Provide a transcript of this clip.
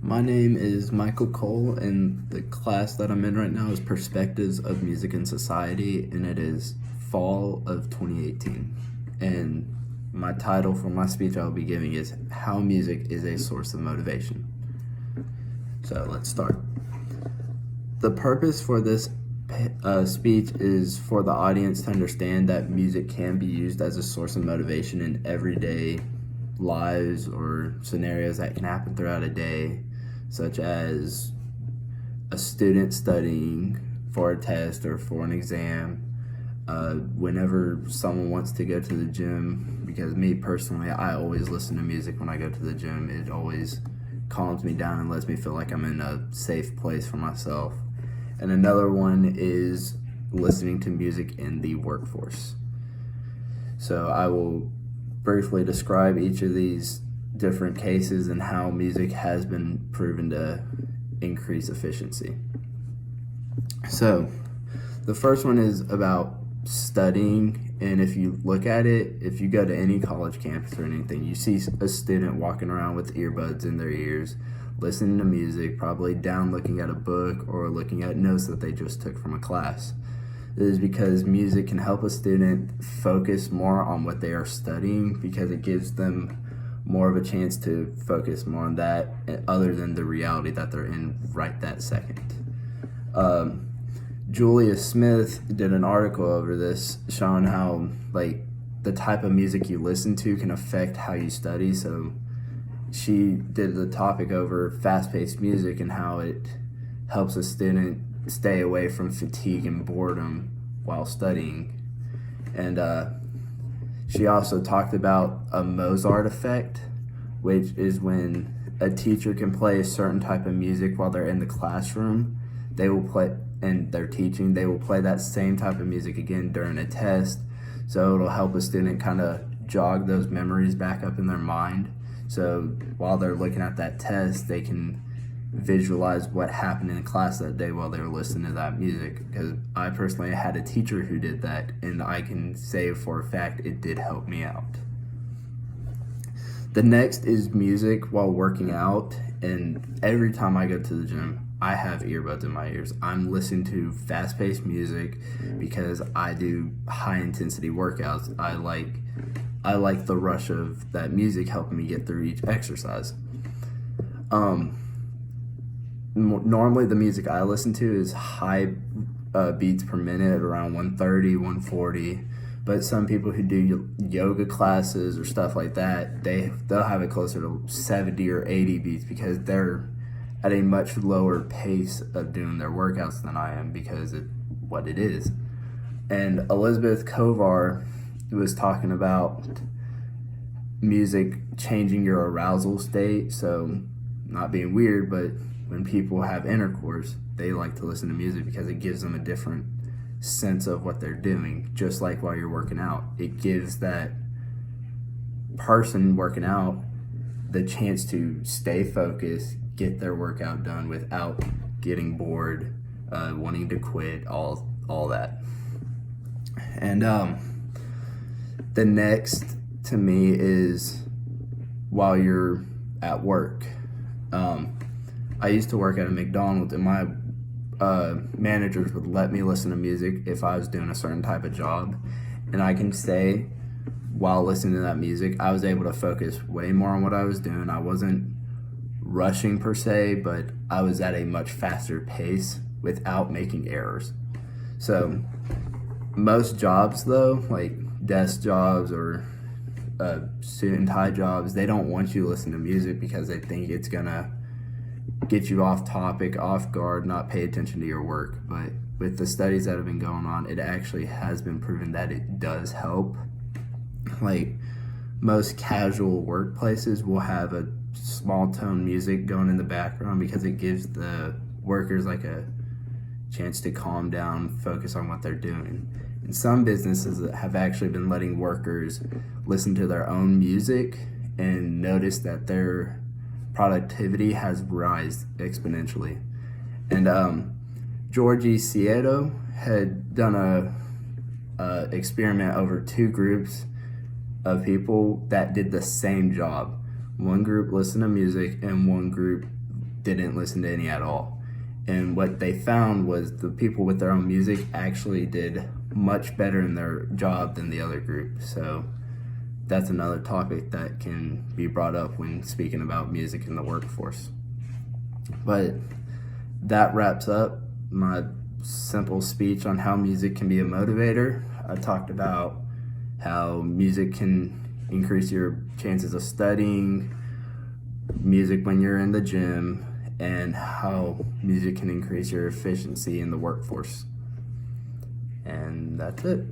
My name is Michael Cole, and the class that I'm in right now is Perspectives of Music and Society, and it is fall of 2018. And my title for my speech I'll be giving is How Music is a Source of Motivation. So let's start. The purpose for this speech is for the audience to understand that music can be used as a source of motivation in everyday lives or scenarios that can happen throughout a day, such as a student studying for a test or for an exam, whenever someone wants to go to the gym, because me personally, I always listen to music when I go to the gym. It always calms me down and lets me feel like I'm in a safe place for myself. And another one is listening to music in the workforce. So I will briefly describe each of these different cases and how music has been proven to increase efficiency. So the first one is about studying, and if you look at it, if you go to any college campus or anything, you see a student walking around with earbuds in their ears, listening to music, probably down looking at a book or looking at notes that they just took from a class. It is because music can help a student focus more on what they are studying, because it gives them more of a chance to focus more on that other than the reality that they're in right that second. Julia Smith did an article over this showing how the type of music you listen to can affect how you study. So she did the topic over fast-paced music and how it helps a student stay away from fatigue and boredom while studying. And she also talked about a Mozart effect, which is when a teacher can play a certain type of music while they're in the classroom. They will play, and they're teaching, they will play that same type of music again during a test. So it'll help a student kind of jog those memories back up in their mind. So while they're looking at that test, they can visualize what happened in class that day while they were listening to that music. Because I personally had a teacher who did that, and I can say for a fact it did help me out. The next is music while working out, and every time I go to the gym, I have earbuds in my ears. I'm listening to fast-paced music because I do high-intensity workouts. I like the rush of that music helping me get through each exercise. Normally the music I listen to is high beats per minute, around 130, 140. But some people who do yoga classes or stuff like that, they'll have it closer to 70 or 80 beats because they're at a much lower pace of doing their workouts than I am, because of what it is. And Elizabeth Kovar was talking about music changing your arousal state. So, not being weird, but when people have intercourse, they like to listen to music because it gives them a different sense of what they're doing. Just like while you're working out, it gives that person working out the chance to stay focused, get their workout done without getting bored, wanting to quit, all that. And the next to me is while you're at work. I used to work at a McDonald's, and my managers would let me listen to music if I was doing a certain type of job. And I can say, while listening to that music, I was able to focus way more on what I was doing. I wasn't rushing per se, but I was at a much faster pace without making errors. So most jobs though, like desk jobs or suit and tie jobs, they don't want you to listen to music because they think it's gonna get you off topic, off guard, not pay attention to your work. But with the studies that have been going on, it actually has been proven that it does help. Like most casual workplaces will have a small tone music going in the background because it gives the workers like a chance to calm down, focus on what they're doing. And some businesses have actually been letting workers listen to their own music and notice that their productivity has risen exponentially. And Georgie Cieto had done a experiment over two groups of people that did the same job. One group listened to music and one group didn't listen to any at all. And what they found was the people with their own music actually did much better in their job than the other group. So that's another topic that can be brought up when speaking about music in the workforce. But that wraps up my simple speech on how music can be a motivator. I talked about how music can increase your chances of studying, music when you're in the gym, and how music can increase your efficiency in the workforce. And that's it.